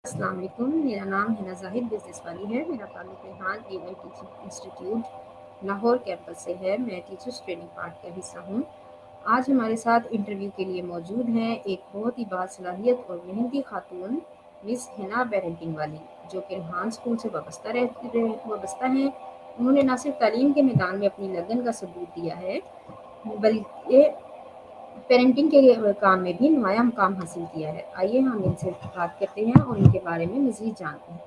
अस्सलाम वालेकुम, मेरा नाम हिना ज़ाहिद बिज़नेस वाली है। मेरा ताल्लुक़ Rehan AI teaching institute Lahore campus से है। मैं टीचर्स ट्रेनिंग पार्ट का हिस्सा हूँ। आज हमारे साथ इंटरव्यू के लिए मौजूद हैं एक बहुत ही बासलाहियत और मेहनती खातून मिस हिना पेरेंटिंग वाली, जो कि रेहान स्कूल से वाबस्ता हैं। उन्होंने ना सिर्फ तालीम के मैदान में अपनी लगन का सबूत दिया है, बल्कि पेरेंटिंग के काम में भी नुमाया मुकाम हासिल किया है। आइए हम इनसे बात करते हैं और इनके बारे में मज़ीद जानते हैं।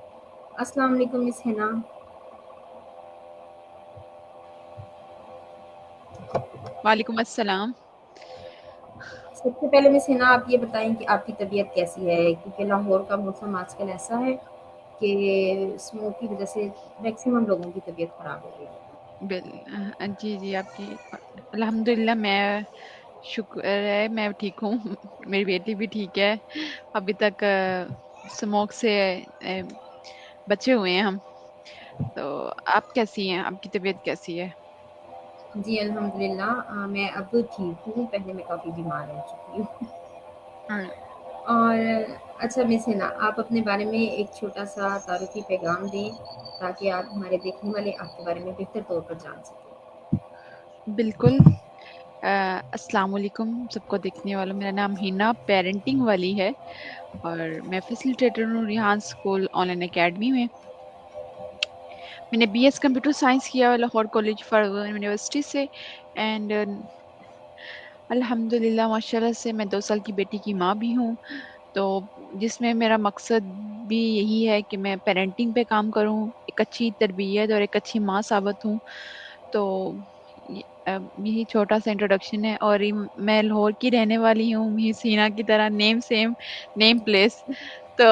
अस्सलाम वालेकुम मिस हिना। वालेकुम अस्सलाम। सबसे पहले मिस हिना आप ये बताएँ कि आपकी तबीयत कैसी है? क्योंकि लाहौर का मौसम आजकल ऐसा है कि स्मोक की वज़ह से मैक्सिमम लोगों की तबीयत ख़राब हो गई है। जी, जी, आपकी अल्हम्दुलिल्लाह मैं शुक्र है मैं ठीक हूँ। मेरी बेटी भी ठीक है। अभी तक स्मोक से बचे हुए हैं हम। तो आप कैसी हैं? आपकी तबीयत कैसी है? जी अल्हम्दुलिल्लाह मैं अब ठीक हूँ, पहले मैं काफ़ी बीमार रह चुकी हूँ। हाँ। और अच्छा मिस हिना, आप अपने बारे में एक छोटा-सा तारुफ़ी पैगाम दें, ताकि आप हमारे देखने वाले आपके बारे में बेहतर तौर पर जान सकें। बिल्कुल। अस्सलाम वालेकुम सबको देखने वालों। मेरा नाम हिना पेरेंटिंग वाली है और मैं फैसिलिटेटर हूँ रेहान स्कूल ऑनलाइन एकेडमी में। मैंने बीएस कंप्यूटर साइंस किया लाहौर कॉलेज फॉर यूनिवर्सिटी से एंड अल्हम्दुलिल्लाह माशाल्लाह से मैं 2 साल की बेटी की माँ भी हूँ। तो जिसमें मेरा मकसद भी यही है कि मैं पेरेंटिंग पे काम करूँ, एक अच्छी तरबियत और एक अच्छी माँ साबित हूँ। तो यही छोटा-सा इंट्रोडक्शन है और मैं लाहौर की रहने वाली हूँ, मिस हिना की तरह नेम सेम, नेम प्लेस। तो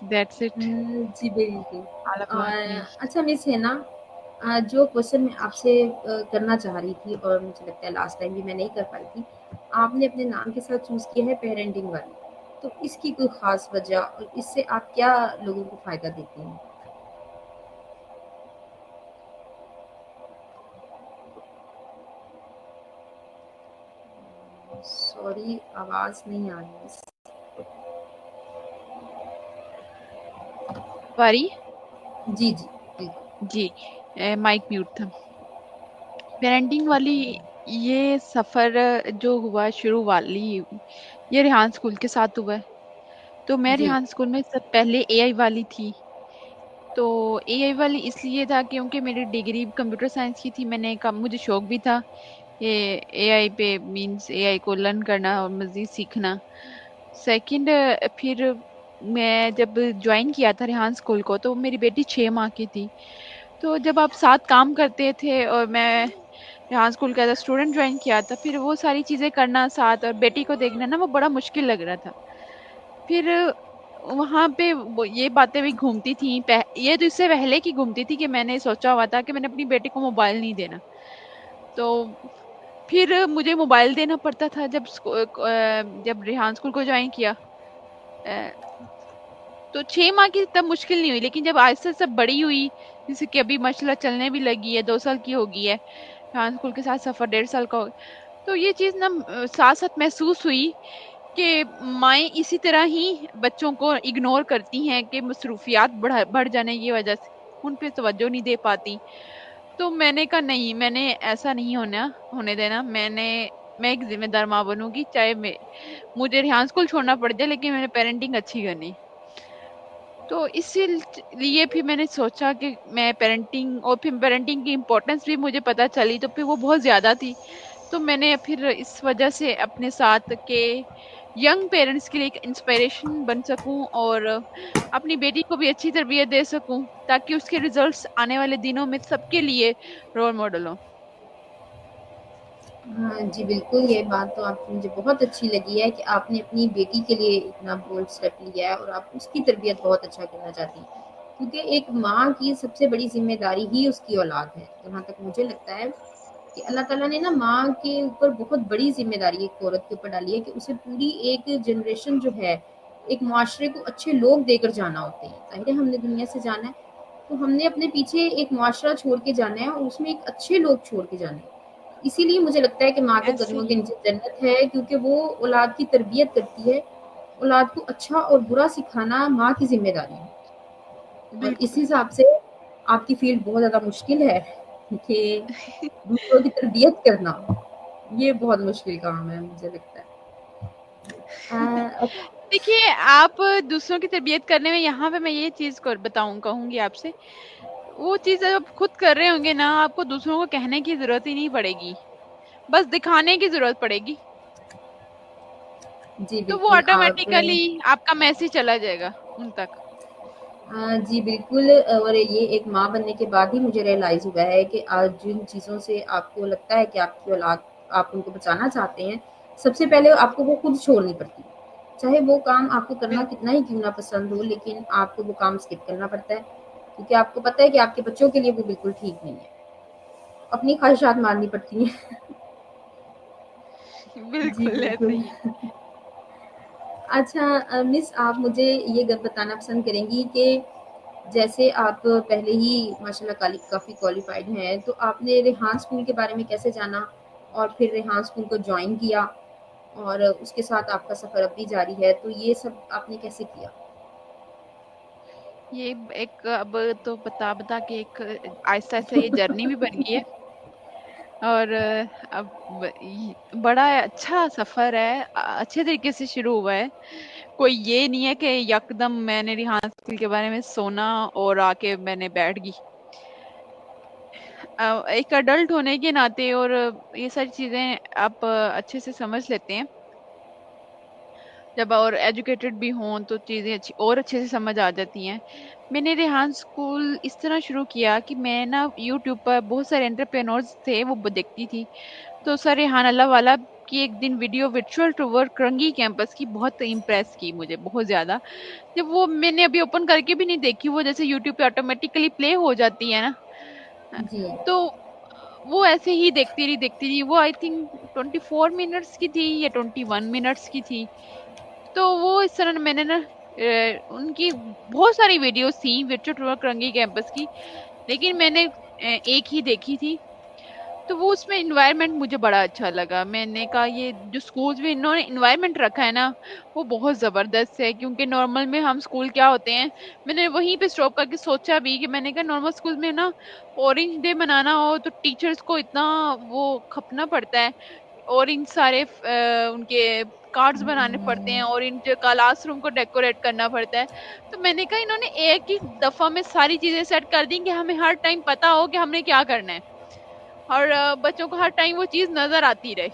दैट्स इट। जी, बिल्कुल। All about me. अच्छा मिस हिना, जो क्वेश्चन मैं आपसे करना चाह रही थी और मुझे लगता है लास्ट टाइम भी मैं नहीं कर पाई थी, आपने अपने नाम के साथ चूज़ किया है पेरेंटिंग वाली, तो इसकी कोई ख़ास वजह और इससे आप क्या लोगों को फ़ायदा देती हैं? सॉरी, आवाज़ नहीं आ रही है। सॉरी? जी, जी, बिल्कुल। जी, माइक म्यूट था। पेरेंटिंग वाली ये सफ़र जो हुआ शुरू वाली ये रेहान स्कूल के साथ हुआ है। तो मैं जी, रेहान स्कूल में सब पहले एआई वाली थी। तो एआई वाली इसलिए था क्योंकि मेरी डिग्री कंप्यूटर साइंस की थी। मैंने कहा मुझे शौक भी था ये एआई पे मींस एआई को लर्न करना और मज़ीद सीखना। सेकंड फिर मैं जब जॉइन किया था रेहान स्कूल को तो मेरी बेटी 6 माह की थी। तो जब आप साथ काम करते थे और मैं यहाँ स्कूल का एज़ अ स्टूडेंट जॉइन किया था, फिर वो सारी चीज़ें करना साथ और बेटी को देखना ना वो बड़ा मुश्किल लग रहा था। फिर वहाँ पे वो ये बातें भी घूमती थी ये तो इससे पहले की घूमती थी कि मैंने सोचा हुआ था कि मैंने अपनी बेटी को मोबाइल नहीं देना। तो फिर मुझे मोबाइल देना पड़ता था जब रेहान स्कूल को जॉइन किया। अ, तो 6 माह की तब मुश्किल नहीं हुई, लेकिन जब आहिस्ता-आहिस्ता बड़ी हुई, जैसे कि अभी माशाल्लाह चलने भी लगी है, 2 साल की हो गई है। रेहान स्कूल के साथ सफ़र 1.5 साल का हो तो ये चीज़ ना साथ-साथ महसूस हुई कि माएँ इसी तरह ही बच्चों को इग्नोर करती हैं कि मसरूफ़ियात बढ़ जाने की वज़ह से उन पे तवज्जो नहीं दे पाती। तो मैंने कहा नहीं, मैंने ऐसा नहीं होने देना। मैं एक ज़िम्मेदार माँ बनूँगी, चाहे मुझे रेहान स्कूल छोड़ना पड़ जाए लेकिन मैंने पेरेंटिंग अच्छी करनी। तो लिए फिर मैंने सोचा कि मैं पेरेंटिंग और फिर पेरेंटिंग की इम्पोर्टेंस भी मुझे पता चली तो फिर वो बहुत ज़्यादा थी। तो मैंने फिर इस वजह से अपने साथ के यंग पेरेंट्स के लिए एक इंस्पिरेशन बन सकूं और अपनी बेटी को भी अच्छी तरबियत दे सकूं ताकि उसके रिजल्ट्स आने वाले दिनों में सबके लिए रोल मॉडल हो। हाँ जी, बिल्कुल, ये बात तो आपकी मुझे बहुत अच्छी लगी है कि आपने अपनी बेटी के लिए इतना बोल्ड स्टेप लिया है और आप उसकी तरबियत बहुत अच्छा करना चाहती हैं। क्योंकि एक माँ की सबसे बड़ी ज़िम्मेदारी ही उसकी औलाद है। जहाँ तक मुझे लगता है कि अल्लाह ताला ने ना माँ के ऊपर बहुत बड़ी ज़िम्मेदारी एक औरत के ऊपर डाली है कि उसे पूरी एक जनरेशन जो है, एक मुआशरे को अच्छे लोग देकर जाना होते हैं। ज़ाहिर है हमने दुनिया से जाना है, तो हमने अपने पीछे एक मुआशरा छोड़ के जाना है और उसमें एक अच्छे लोग छोड़ के जाने हैं। इसीलिए मुझे लगता है कि माँ के ऐसे कदमों के ही नीचे जन्नत है, क्योंकि वो औलाद की तरबियत करती है औलाद को अच्छा और बुरा सिखाना माँ की ज़िम्मेदारी है। और इस बिल्कुल। हिसाब से आपकी फ़ील्ड बहुत ज़्यादा मुश्किल है कि दूसरों की तरबियत करना, ये बहुत मुश्किल काम है मुझे लगता है। अ, देखिए, आप दूसरों की तरबियत करने में यहाँ पे मैं ये चीज़ को बताऊँ कहूँगी आपसे, वो चीज़ आप खुद कर रहे होंगे ना, आपको दूसरों को कहने की ज़रूरत ही नहीं पड़ेगी, बस दिखाने की ज़रूरत पड़ेगी। जी तो वो बिल्कुल आप ऑटोमेटिकली आपका मैसेज चला जाएगा उन तक। जी बिल्कुल और ये एक माँ बनने के बाद ही मुझे रियलाइज़ हुआ है कि आज जिन चीज़ों से आपको लगता है कि आपकी औलाद आप उनको बचाना चाहते हैं, सबसे पहले आपको वो खुद छोड़नी पड़ती है। चाहे वो काम आपको करना बिल्कुल। कितना ही क्यों ना पसंद हो, लेकिन आपको वो काम स्किप करना पड़ता है, क्योंकि आपको पता है कि आपके बच्चों के लिए वो बिल्कुल ठीक नहीं है। अपनी ख्वाहिशात मारनी पड़ती हैं। जी बिल्कुल ऐसे बिल्कुल। ही है। अच्छा मिस आप मुझे ये बताना पसंद करेंगी कि जैसे आप पहले ही माशाल्लाह काफ़ी क्वालिफ़ाइड हैं, तो आपने रेहान स्कूल के बारे में कैसे जाना? और फिर रेहान स्कूल को जॉइन किया और उसके साथ आपका सफ़र अब भी जारी है, तो ये सब आपने कैसे किया? ये एक अब तो बता-बता के एक आहिस्ता-आहिस्ता ये जर्नी भी बन गई है। और अब बड़ा अच्छा सफ़र है, अच्छे तरीके से शुरू हुआ है। कोई ये नहीं है कि यकदम मैंने रिहान स्कूल के बारे में सुना और आके मैंने बैठ गई। एक अडल्ट होने के नाते और ये सारी चीज़ें आप अच्छे से समझ लेते हैं। जब और एजुकेटेड भी हों तो चीज़ें अच्छी और अच्छे से समझ आ जाती हैं। मैंने रेहान स्कूल इस तरह शुरू किया कि मैं ना यूट्यूब पर बहुत सारे एंटरप्रेन्योर्स थे वो देखती थी। तो सर रेहान अल्लाहवाला की एक दिन video virtual tour Korangi campus की बहुत इम्प्रेस की मुझे बहुत ज़्यादा। जब वो मैंने अभी ओपन करके भी नहीं देखी, वो जैसे यूट्यूब पे ऑटोमेटिकली प्ले हो जाती है ना, जी। तो वो ऐसे ही देखती रही। वो आई थिंक 24 मिनट्स की थी या 21 मिनट्स की थी। तो वो इस तरह मैंने ना उनकी बहुत सारी वीडियोस थी वर्चुअल टूर करंगी कैंपस की, लेकिन मैंने एक ही देखी थी। तो वो उसमें एनवायरनमेंट मुझे बड़ा अच्छा लगा। मैंने कहा ये जो स्कूल्स में इन्होंने एनवायरनमेंट रखा है ना, वो बहुत ज़बरदस्त है, क्योंकि नॉर्मल में हम स्कूल क्या होते हैं, मैंने वहीं पे स्टॉप करके सोचा भी कि मैंने कहा नॉर्मल स्कूल में ना ऑरेंज डे मनाना हो तो टीचर्स को इतना वो खपना पड़ता है, ऑरेंज सारे उनके कार्ड्स बनाने पड़ते हैं, ऑरेंज क्लासरूम को डेकोरेट करना पड़ता है। तो मैंने कहा इन्होंने एक ही दफ़ा में सारी चीज़ें सेट कर दी कि हमें हर टाइम पता हो कि हमने क्या करना है, और बच्चों को हर टाइम वो चीज़ नज़र आती रहे।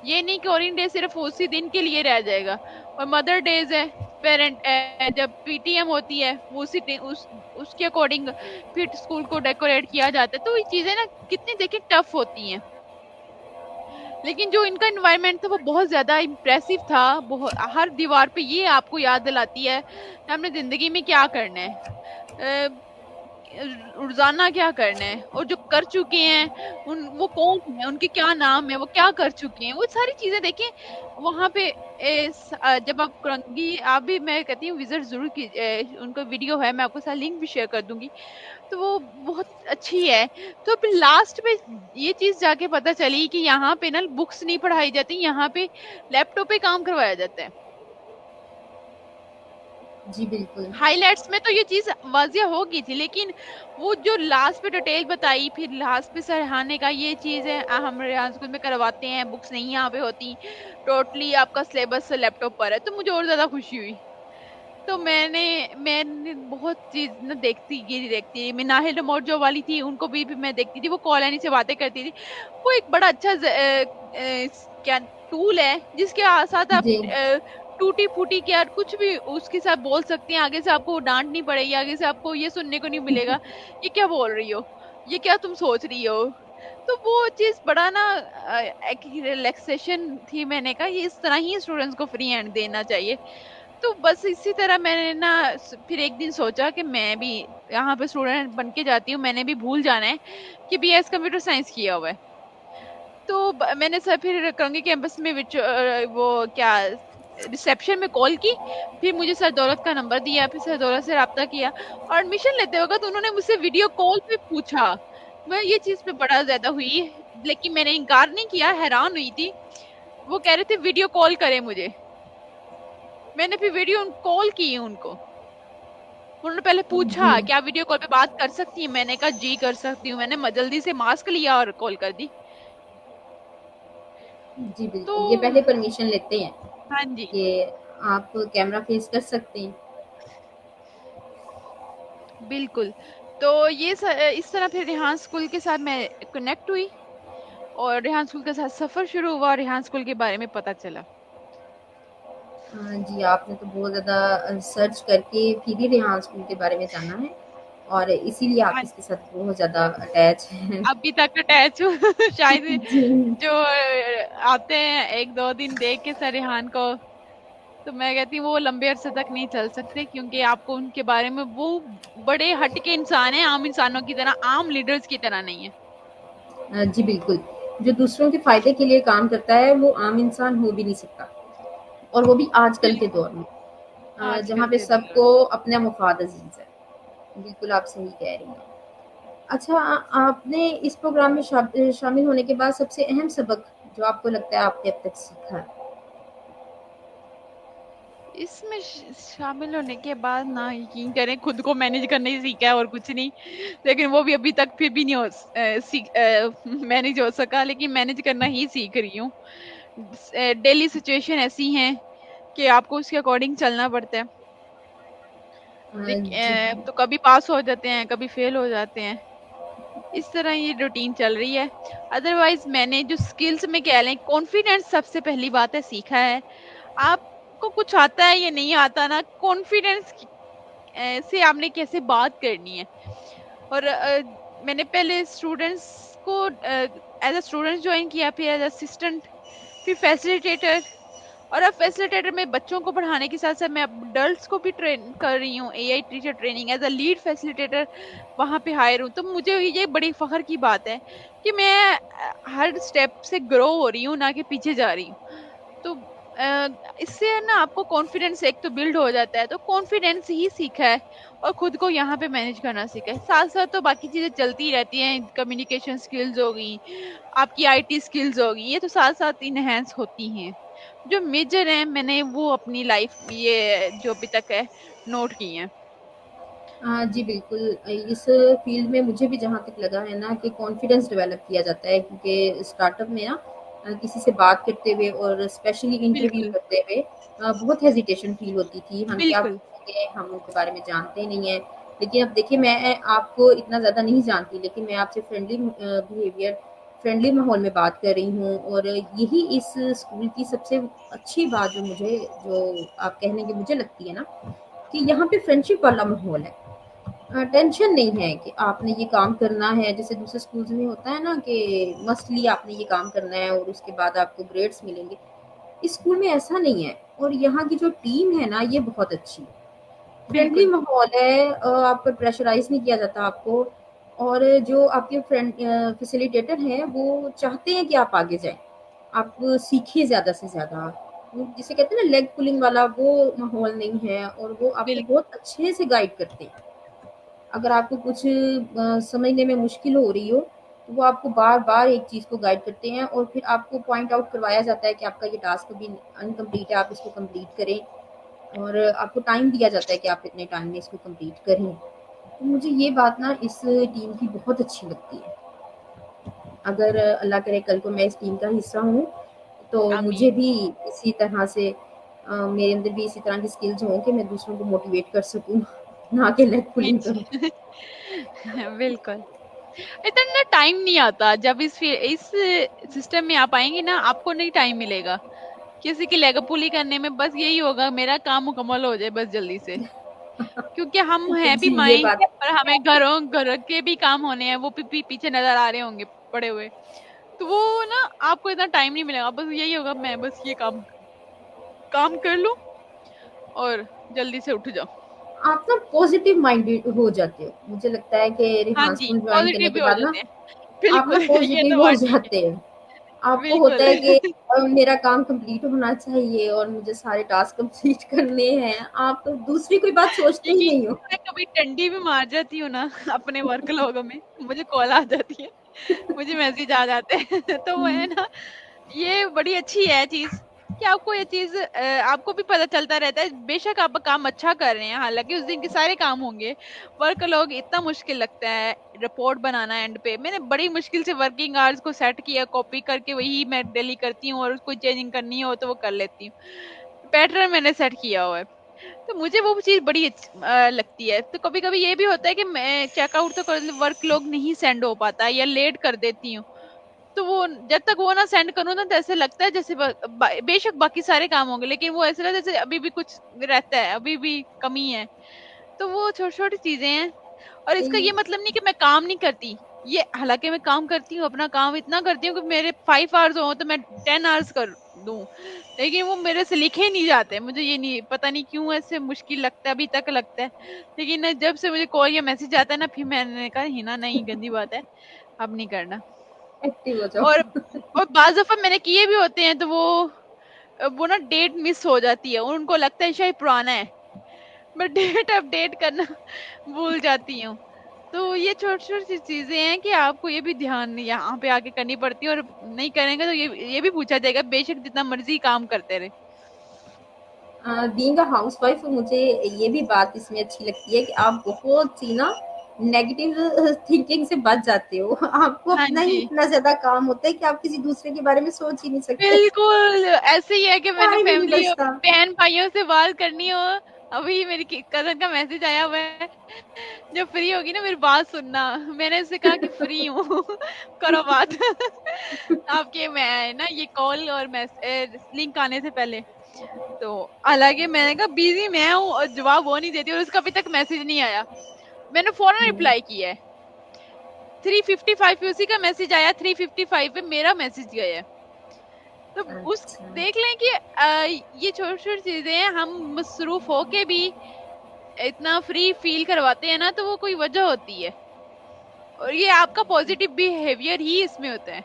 ये नहीं कि ओरिएंट डे सिर्फ उसी दिन के लिए रह जाएगा। और मदर डेज है, पेरेंट जब पीटीएम होती है वो उसी उसके अकॉर्डिंग फिर स्कूल को डेकोरेट किया जाता है। तो ये चीजें ना कितनी देखिए टफ होती हैं, लेकिन जो इनका एनवायरनमेंट था वो बहुत ज्यादा इम्प्रेसिव था। बहुत हर दीवार पे ये आपको याद दिलाती है कि हमने जिंदगी में क्या करना है, अ, रोजाना क्या करना है, और जो कर चुके हैं उन वो कौन है, उनके क्या नाम है, वो क्या कर चुके हैं, वो सारी चीजें देखें वहां पे। जब आप करंगी आप भी, मैं कहती हूँ विजिट जरूर की, उनका वीडियो है, मैं आपको साथ लिंक भी शेयर कर दूंगी। तो वो बहुत अच्छी है। तो फिर लास्ट में ये चीज जाके पता चली कि यहाँ पे ना बुक्स नहीं पढ़ाई जाती, यहाँ पे लैपटॉप पे काम करवाया जाता है। जी बिल्कुल। हाइलाइट्स में तो ये चीज वाजिया हो गई थी, लेकिन वो जो लास्ट पे डिटेल बताई, फिर लास्ट पे सरहाने का ये चीज है, हम रेहान स्कूल में करवाते हैं, बुक्स नहीं यहाँ पे होती, टोटली आपका सिलेबस लैपटॉप पर है, तो मुझे और ज्यादा खुशी हुई। तो मैंने बहुत चीज ना देखती मैं नाहिल रिमोट जो वाली थी उनको भी मैं देखती थी, वो कॉलोनी से बातें करती थी। वो एक बड़ा अच्छा क्या टूल है जिसके साथ आप जी। टूटी फूटी क्या कुछ भी उसके साथ बोल सकते हैं, आगे से आपको डांट नहीं पड़ेगी, आगे से आपको ये सुनने को नहीं मिलेगा ये क्या बोल रही हो, ये क्या तुम सोच रही हो। तो वो चीज बड़ा ना एक रिलैक्सेशन थी। मैंने कहा ये इस तरह ही स्टूडेंट्स को फ्री हैंड देना चाहिए। तो बस इसी तरह मैंने ना फिर एक दिन सोचा कि मैं भी यहाँ पे स्टूडेंट बन के जाती हूँ, मैंने भी भूल जाना है कि बीएस कंप्यूटर साइंस किया हुआ है। तो मैंने सर फिर करंगी कैंपस में वो क्या रिसेप्शन में कॉल की, फिर मुझे सर दौलत का नंबर दिया, फिर सर दौलत से रब्ता किया, और एडमिशन लेते वक्त उन्होंने मुझसे वीडियो कॉल पे पूछा। मैं ये चीज पे बड़ा ज्यादा हुई, लेकिन मैंने इनकार नहीं किया, हैरान हुई थी। वो कह रहे थे वीडियो कॉल करे मुझे। मैंने फिर वीडियो कॉल की उनको, उन्होंने पहले पूछा जी, क्या वीडियो कॉल पे बात कर सकती है, मैंने कहा जी कर सकती हूँ, मैंने जल्दी से मास्क लिया और कॉल कर दी। जी तो बिल्कुल, ये पहले परमिशन लेते हैं हाँ जी, कि आप कैमरा फेस कर सकते हैं। बिल्कुल। तो इस तरह फिर रेहान स्कूल के साथ मैं कनेक्ट हुई और रेहान स्कूल के साथ सफर शुरू हुआ, रेहान स्कूल के बारे में पता चला। जी, आपने तो बहुत ज़्यादा सर्च करके फिर ही रेहान स्कूल के बारे में जाना है और इसीलिए आप हाँ, इसके साथ बहुत ज़्यादा अटैच हैं। अभी तक अटैच हूँ शायद जी। जो आते हैं 1-2 दिन देख के सर रेहान को, तो मैं कहती हूँ वो लंबे अरसे तक नहीं चल सकते, क्योंकि आपको उनके बारे में, वो बड़े हटके इंसान है, आम इंसानों की तरह, आम लीडर्स की तरह नहीं है। जी बिल्कुल, जो दूसरों के फ़ायदे के लिए काम करता है वो आम इंसान हो भी नहीं सकता और वो भी आजकल के बिल्कुल, दौर में जहाँ आजकल पे के दौर सबको अपना मुफाद अज़ीज़ है। बिल्कुल आप सही कह रही हैं। अच्छा, आपने इस प्रोग्राम में शामिल होने के बाद सबसे अहम सबक जो आपको लगता है आपने अब तक सीखा है? इसमें शामिल होने के बाद ना, यकीन करें, खुद को मैनेज करना ही सीखा है और कुछ नहीं। लेकिन वो भी अभी तक फिर भी नहीं मैनेज हो सका, लेकिन मैनेज करना ही सीख रही हूँ। डेली सिचुएशन ऐसी हैं कि आपको उसके अकॉर्डिंग चलना पड़ता है। जी। तो कभी पास हो जाते हैं, कभी फेल हो जाते हैं, इस तरह ये रूटीन चल रही है। अदरवाइज मैंने जो स्किल्स में कह लें, कॉन्फिडेंस सबसे पहली बात है सीखा है। आपको कुछ आता है या नहीं आता ना, कॉन्फिडेंस से आपने कैसे बात करनी है। और मैंने पहले स्टूडेंट्स को एज अ स्टूडेंट ज्वाइन किया, फिर एज असिस्टेंट, फिर फैसिलिटेटर, और अब फैसिलिटेटर में बच्चों को पढ़ाने के साथ साथ मैं अडल्ट्स को भी ट्रेन कर रही हूँ, AI teacher training as a lead facilitator वहां पे हायर हूँ। तो मुझे ये बड़ी फखर की बात है कि मैं हर स्टेप से ग्रो हो रही हूँ, ना कि पीछे जा रही हूँ। तो अ, इससे है ना आपको कॉन्फिडेंस एक तो बिल्ड हो जाता है, तो कॉन्फिडेंस ही सीखा है और खुद को यहाँ पे मैनेज करना सीखा है। साथ साथ तो बाकी चीजें चलती रहती हैं, कम्युनिकेशन स्किल्स हो गई, आपकी आईटी स्किल्स हो गई, ये तो साथ साथ इनहेंस होती हैं। जो मेजर है मैंने वो अपनी लाइफ ये जो अभी तक है नोट की है। जी बिल्कुल, इस फ़ील्ड में मुझे भी जहाँ तक लगा है ना कि कॉन्फिडेंस डेवलप किया जाता है क्योंकि स्टार्टअप में ना किसी से बात करते हुए और स्पेशली इंटरव्यू बिल्कुल, करते हुए बहुत हेजिटेशन फ़ील होती थी। हम क्या बिल्कुल, पूछेंगे, हम उनके बारे में जानते नहीं हैं। लेकिन अब देखिए मैं आपको इतना ज़्यादा नहीं जानती लेकिन मैं आपसे फ्रेंडली माहौल में बात कर रही हूँ और यही इस स्कूल की सबसे अच्छी बात जो आप कहने की मुझे लगती है ना कि यहाँ पे फ्रेंडशिप वाला माहौल है। टेंशन नहीं है कि आपने ये काम करना है जैसे दूसरे स्कूल्स में होता है ना कि मस्टली आपने ये काम करना है और उसके बाद आपको ग्रेड्स मिलेंगे। इस स्कूल में ऐसा नहीं है और यहाँ की जो टीम है ना ये बहुत अच्छी है। फ्रेंडली बिल्कुल, माहौल है, आप पर प्रेशराइज़ नहीं किया जाता आपको और जो आपके फैसिलिटेटर हैं वो चाहते हैं कि आप आगे जाएँ। आप सीखिए ज़्यादा से ज़्यादा। वो जिसे कहते हैं ना लेग पुलिंग वाला वो माहौल नहीं है और वो आपको बिल्कुल, बहुत अच्छे से गाइड करते हैं। अगर आपको कुछ समझने में मुश्किल हो रही हो, तो वो आपको बार-बार एक चीज़ को गाइड करते हैं और फिर आपको पॉइंट आउट करवाया जाता है कि आपका ये टास्क अभी अनकम्प्लीट है, आप इसको कंप्लीट करें और आपको टाइम दिया जाता है कि आप इतने टाइम में इसको कंप्लीट करें। तो मुझे ये बात ना इस टीम की बहुत अच्छी लगती है। अगर अल्लाह करे कल को मैं इस टीम का हिस्सा हूँ, तो मुझे आमीन। भी इसी तरह से मेरे अंदर भी इसी तरह की स्किल्स हों कि मैं दूसरों को मोटिवेट कर सकूँ, ना कि लेग पुलिंग करूँ। बिल्कुल, इतना ना टाइम नहीं आता जब इस सिस्टम में आप आएंगे ना, आपको नहीं टाइम मिलेगा किसी की लेग पुली करने में। बस यही होगा मेरा काम मुकम्मल हो जाए बस जल्दी से, क्योंकि हम हैं भी जी, ये माई, बात और हमें घर के भी काम होने हैं, वो पीछे नजर आ रहे होंगे पड़े हुए। तो वो ना आपको इतना टाइम नहीं मिलेगा, बस यही होगा मैं बस ये काम कर लूं और जल्दी से उठ जाओ। आप ना पॉज़िटिव माइंडेड हो जाते हो। मुझे लगता है कि हाँ रेहान जी, स्कूल जॉइन करने पॉजिटिव के भी हो बाद ना जाते हैं। आप ना बिल्कुल ये पॉज़िटिव तो हो बात ठीक है। जाते हो। आपको होता बिल्कुल है कि मेरा काम कंप्लीट होना चाहिए और मुझे सारे टास्क कंप्लीट करने हैं। आप तो दूसरी कोई बात सोचते ही यकीन नहीं हो। मैं कभी टंडी भी मार जाती हूँ ना अपने वर्क लोगों में, मुझे कॉल आ जाती है, मुझे मैसेज आ जाते हैं तो मैं ना, ये बड़ी अच्छी है चीज। कि आपको ये चीज़ आपको भी पता चलता रहता है, बेशक आप काम अच्छा कर रहे हैं, हालाँकि उस दिन के सारे काम होंगे, वर्कलोड इतना मुश्किल लगता है, रिपोर्ट बनाना एंड पे। मैंने बड़ी मुश्किल से वर्किंग आवर्स को सेट किया, कॉपी करके वही मैं डेली करती हूँ और उसको चेंजिंग करनी हो तो वो कर लेती हूँ। पैटर्न मैंने सेट किया हुआ है। तो मुझे वो चीज़ बड़ी लगती है। तो कभी-कभी ये भी होता है कि मैं चेकआउट तो कर वर्कलोड नहीं सेंड हो पाता या लेट कर देती हूँ। तो वो जब तक वो ना सेंड करूँ ना तो ऐसे लगता है जैसे बेशक बाकी सारे काम होंगे लेकिन वो ऐसा लगता है जैसे अभी भी कुछ रहता है, अभी भी कमी है। तो वो छोटी-छोटी चीज़ें हैं और इसका ये मतलब नहीं कि मैं काम नहीं करती। ये हालाँकि मैं काम करती हूँ, अपना काम इतना करती हूँ कि मेरे 5 आवर्स हो तो मैं 10 आवर्स कर दूँ। लेकिन वो मेरे से लिखे ही नहीं जाते। मुझे ये नहीं पता नहीं क्यों ऐसे मुश्किल लगता है, अभी तक लगता है। लेकिन ना जब से मुझे कॉल या मैसेज आता है ना फिर मैंने कहा हिना नहीं गंदी बात है, अब नहीं करना। एक्टिव हो और जाओ। बाज़ दफ़ा मैंने किए भी होते हैं तो वो ना डेट मिस हो जाती है और उनको लगता है शायद पुराना है। मैं डेट अपडेट करना भूल जाती हूँ। तो ये छोटी-छोटी चीज़ें हैं कि आपको ये भी ध्यान यहाँ पे आके करनी पड़ती है और नहीं करेंगे तो ये भी पूछा जाएगा बेशक जितना मर्ज़ी काम करते रहे। बीइंग अ हाउसवाइफ मुझे ये भी बात इसमें अच्छी लगती है कि आप बहुत सी ना नेगेटिव थिंकिंग से बच जाते हो। आपको हाँ अपना ही जी। इतना ज़्यादा काम होता है कि आप किसी दूसरे के बारे में सोच ही नहीं सकते। बिल्कुल, ऐसे ही है कि मैंने टाइम ही नहीं फैमिली बचता। बहन-भाइयों से बात करनी हो, अभी मेरी कज़न का मैसेज आया हुआ है, जब फ्री होगी ना मेरी बात सुनना। मैंने उससे कहा कि फ्री हूँ, करो बात। आपके मैं ना ये कॉल और लिंक आने से पहले। तो हालाँकि मैंने कहा बिज़ी मैं हूँ और जवाब वो नहीं देती और उसका अभी तक मैसेज नहीं आया। मैंने फ़ौरन हुँ, रिप्लाई किया है। 355 पे उसी का मैसेज आया, 355 पे मेरा मैसेज गया है। तो उस अच्छा। देख लें कि ये छोटी-छोटी चीज़ें हैं, हम मसरूफ़ होके भी इतना फ्री फ़ील करवाते हैं ना, तो वो कोई वजह होती है और ये आपका पॉज़िटिव बिहेवियर ही इसमें होता है।